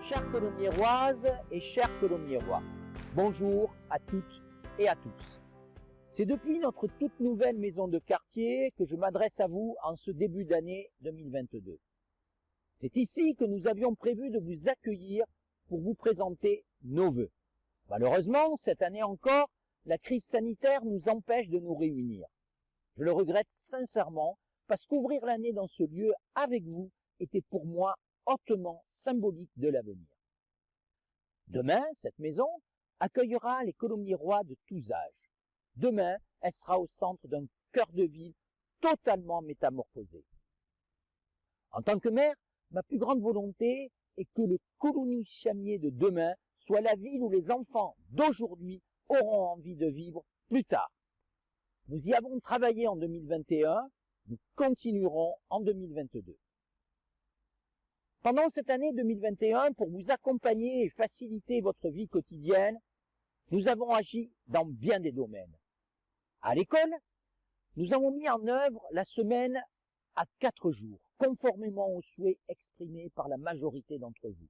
Chères Colomiéroises et chers Colomiérois, bonjour à toutes et à tous. C'est depuis notre toute nouvelle maison de quartier que je m'adresse à vous en ce début d'année 2022. C'est ici que nous avions prévu de vous accueillir pour vous présenter nos vœux. Malheureusement, cette année encore, la crise sanitaire nous empêche de nous réunir. Je le regrette sincèrement parce qu'ouvrir l'année dans ce lieu avec vous était pour moi hautement symbolique de l'avenir. Demain, cette maison accueillera les Colomiérois de tous âges. Demain, elle sera au centre d'un cœur de ville totalement métamorphosé. En tant que maire, ma plus grande volonté est que le Coligny-Chamiers de demain soit la ville où les enfants d'aujourd'hui auront envie de vivre plus tard. Nous y avons travaillé en 2021, nous continuerons en 2022. Pendant cette année 2021, pour vous accompagner et faciliter votre vie quotidienne, nous avons agi dans bien des domaines. À l'école, nous avons mis en œuvre la semaine à 4 jours, conformément aux souhaits exprimés par la majorité d'entre vous.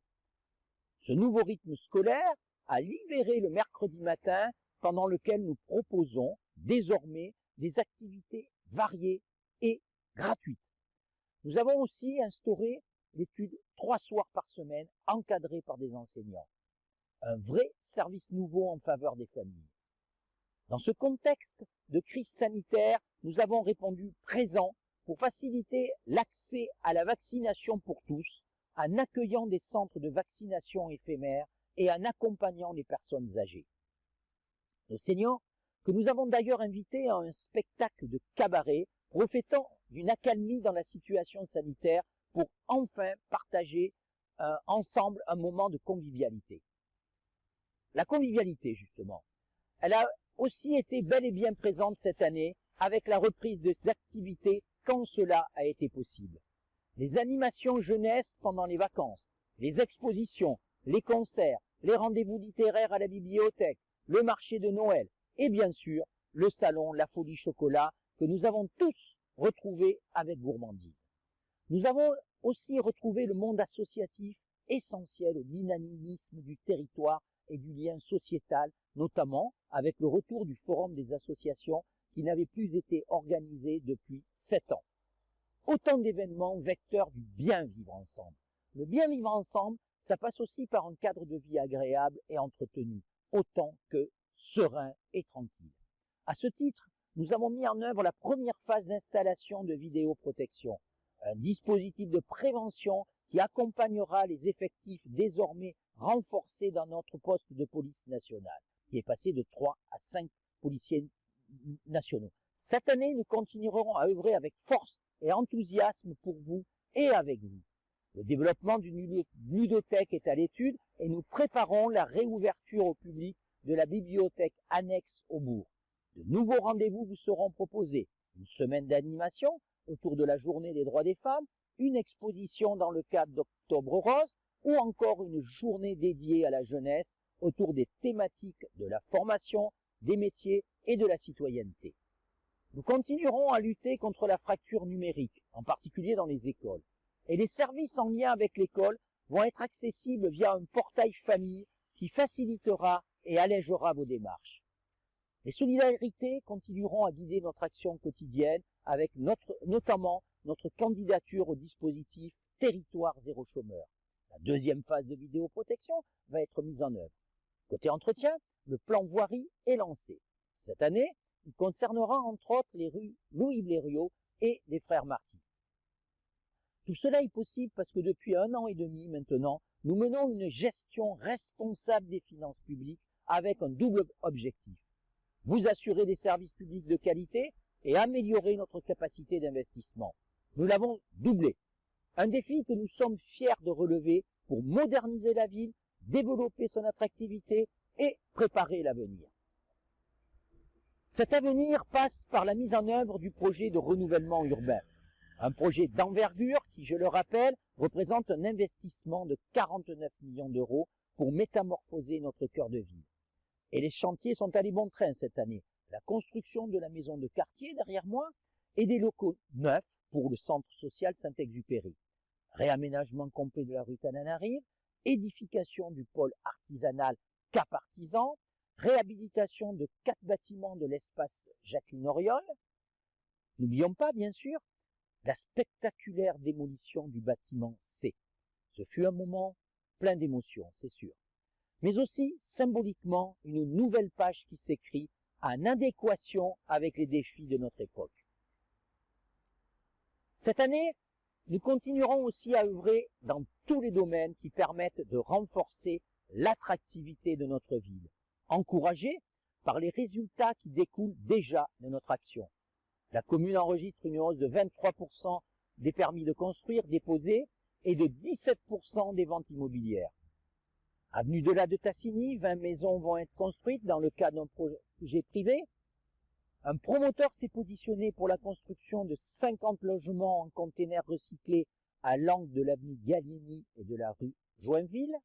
Ce nouveau rythme scolaire a libéré le mercredi matin, pendant lequel nous proposons désormais des activités variées et gratuites. Nous avons aussi instauré l'étude 3 soirs par semaine, encadrée par des enseignants. Un vrai service nouveau en faveur des familles. Dans ce contexte de crise sanitaire, nous avons répondu présent pour faciliter l'accès à la vaccination pour tous, en accueillant des centres de vaccination éphémères et en accompagnant les personnes âgées. Nos seniors, que nous avons d'ailleurs invités à un spectacle de cabaret, profitant d'une accalmie dans la situation sanitaire pour enfin partager ensemble un moment de convivialité. La convivialité, justement, elle a aussi été bel et bien présente cette année avec la reprise des activités quand cela a été possible. Les animations jeunesse pendant les vacances, les expositions, les concerts, les rendez-vous littéraires à la bibliothèque, le marché de Noël et bien sûr le salon La Folie Chocolat que nous avons tous retrouvé avec gourmandise. Nous avons aussi retrouvé le monde associatif essentiel au dynamisme du territoire et du lien sociétal, notamment avec le retour du Forum des associations qui n'avait plus été organisé depuis 7 ans. Autant d'événements vecteurs du bien vivre ensemble. Le bien vivre ensemble, ça passe aussi par un cadre de vie agréable et entretenu, autant que serein et tranquille. À ce titre, nous avons mis en œuvre la première phase d'installation de vidéoprotection, un dispositif de prévention qui accompagnera les effectifs désormais renforcés dans notre poste de police nationale, qui est passé de 3 à 5 policiers nationaux. Cette année, nous continuerons à œuvrer avec force et enthousiasme pour vous et avec vous. Le développement d'une ludothèque est à l'étude et nous préparons la réouverture au public de la bibliothèque annexe au bourg. De nouveaux rendez-vous vous seront proposés. Une semaine d'animation autour de la journée des droits des femmes, une exposition dans le cadre d'Octobre Rose ou encore une journée dédiée à la jeunesse autour des thématiques de la formation, des métiers et de la citoyenneté. Nous continuerons à lutter contre la fracture numérique, en particulier dans les écoles. Et les services en lien avec l'école vont être accessibles via un portail famille qui facilitera et allégera vos démarches. Les solidarités continueront à guider notre action quotidienne avec notamment notre candidature au dispositif Territoire zéro chômeur. La deuxième phase de vidéoprotection va être mise en œuvre. Côté entretien, le plan voirie est lancé. Cette année, il concernera entre autres les rues Louis Blériot et des Frères Marty. Tout cela est possible parce que depuis 1 an et demi maintenant, nous menons une gestion responsable des finances publiques avec un double objectif. Vous assurer des services publics de qualité et améliorer notre capacité d'investissement. Nous l'avons doublé. Un défi que nous sommes fiers de relever pour moderniser la ville, développer son attractivité et préparer l'avenir. Cet avenir passe par la mise en œuvre du projet de renouvellement urbain. Un projet d'envergure qui, je le rappelle, représente un investissement de 49 millions d'euros pour métamorphoser notre cœur de ville. Et les chantiers sont allés bon train cette année. La construction de la maison de quartier derrière moi et des locaux neufs pour le centre social Saint-Exupéry. Réaménagement complet de la rue Tananarive, édification du pôle artisanal Cap Artisan, réhabilitation de 4 bâtiments de l'espace Jacqueline Auriol. N'oublions pas, bien sûr, la spectaculaire démolition du bâtiment C. Ce fut un moment plein d'émotions, c'est sûr. Mais aussi, symboliquement, une nouvelle page qui s'écrit en adéquation avec les défis de notre époque. Cette année, nous continuerons aussi à œuvrer dans tous les domaines qui permettent de renforcer l'attractivité de notre ville, encouragée par les résultats qui découlent déjà de notre action. La commune enregistre une hausse de 23% des permis de construire déposés et de 17% des ventes immobilières. Avenue de la de Tassigny, 20 maisons vont être construites dans le cadre d'un projet privé. Un promoteur s'est positionné pour la construction de 50 logements en containers recyclés à l'angle de l'avenue Gallieni et de la rue Joinville.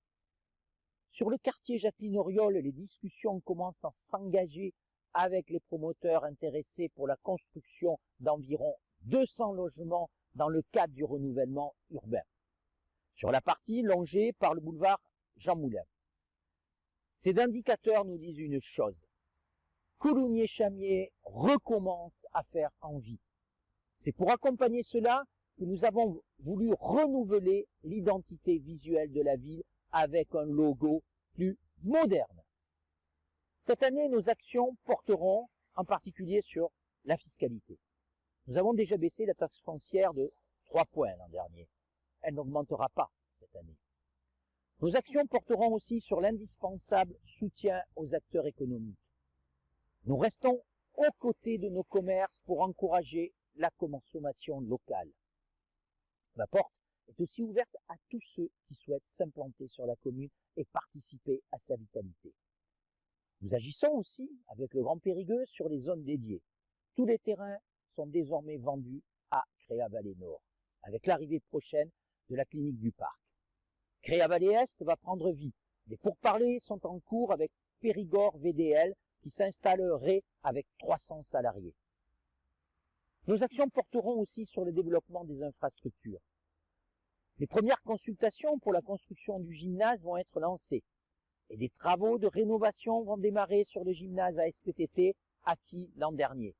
Sur le quartier Jacqueline Auriol, les discussions commencent à s'engager avec les promoteurs intéressés pour la construction d'environ 200 logements dans le cadre du renouvellement urbain, sur la partie longée par le boulevard Jean Moulin. Ces indicateurs nous disent une chose: Coulommiers-Chamiers recommence à faire envie. C'est pour accompagner cela que nous avons voulu renouveler l'identité visuelle de la ville avec un logo plus moderne. Cette année, nos actions porteront en particulier sur la fiscalité. Nous avons déjà baissé la taxe foncière de 3 points l'an dernier. Elle n'augmentera pas cette année. Nos actions porteront aussi sur l'indispensable soutien aux acteurs économiques. Nous restons aux côtés de nos commerces pour encourager la consommation locale. Ma porte est aussi ouverte à tous ceux qui souhaitent s'implanter sur la commune et participer à sa vitalité. Nous agissons aussi avec le Grand Périgueux sur les zones dédiées. Tous les terrains sont désormais vendus à Créa-Vallée Nord, avec l'arrivée prochaine de la clinique du parc. Créa-Vallée Est va prendre vie. Des pourparlers sont en cours avec Périgord VDL qui s'installerait avec 300 salariés. Nos actions porteront aussi sur le développement des infrastructures. Les premières consultations pour la construction du gymnase vont être lancées et des travaux de rénovation vont démarrer sur le gymnase ASPTT acquis l'an dernier.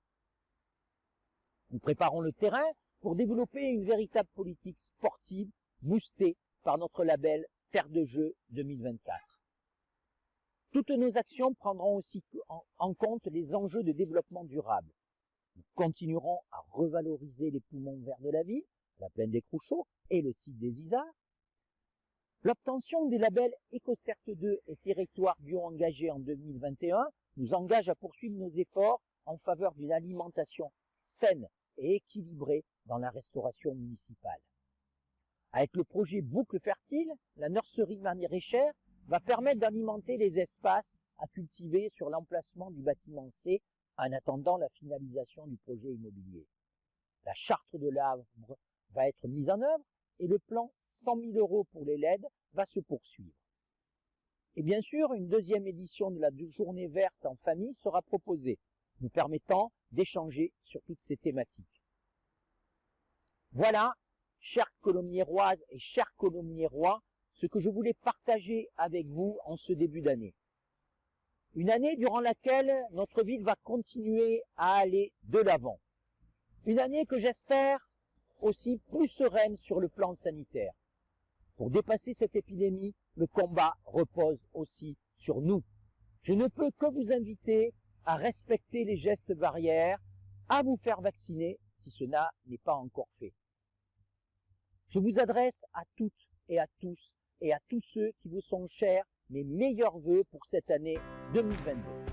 Nous préparons le terrain pour développer une véritable politique sportive boostée par notre label Terre de Jeux 2024. Toutes nos actions prendront aussi en compte les enjeux de développement durable. Nous continuerons à revaloriser les poumons verts de la ville, la plaine des Crouchots et le site des Isards. L'obtention des labels EcoCert 2 et Territoire bio engagé en 2021 nous engage à poursuivre nos efforts en faveur d'une alimentation saine et équilibrée dans la restauration municipale. Avec le projet Boucle Fertile, la nurserie maraîchère va permettre d'alimenter les espaces à cultiver sur l'emplacement du bâtiment C en attendant la finalisation du projet immobilier. La charte de l'arbre va être mise en œuvre et le plan 100 000 € pour les LED va se poursuivre. Et bien sûr, une deuxième édition de la journée verte en famille sera proposée, nous permettant d'échanger sur toutes ces thématiques. Voilà, chères Colomiéroises et chers Colomiérois, ce que je voulais partager avec vous en ce début d'année. Une année durant laquelle notre ville va continuer à aller de l'avant. Une année que j'espère aussi plus sereine sur le plan sanitaire. Pour dépasser cette épidémie, le combat repose aussi sur nous. Je ne peux que vous inviter à respecter les gestes barrières, à vous faire vacciner si cela n'est pas encore fait. Je vous adresse à toutes et à tous et à tous ceux qui vous sont chers mes meilleurs vœux pour cette année 2022.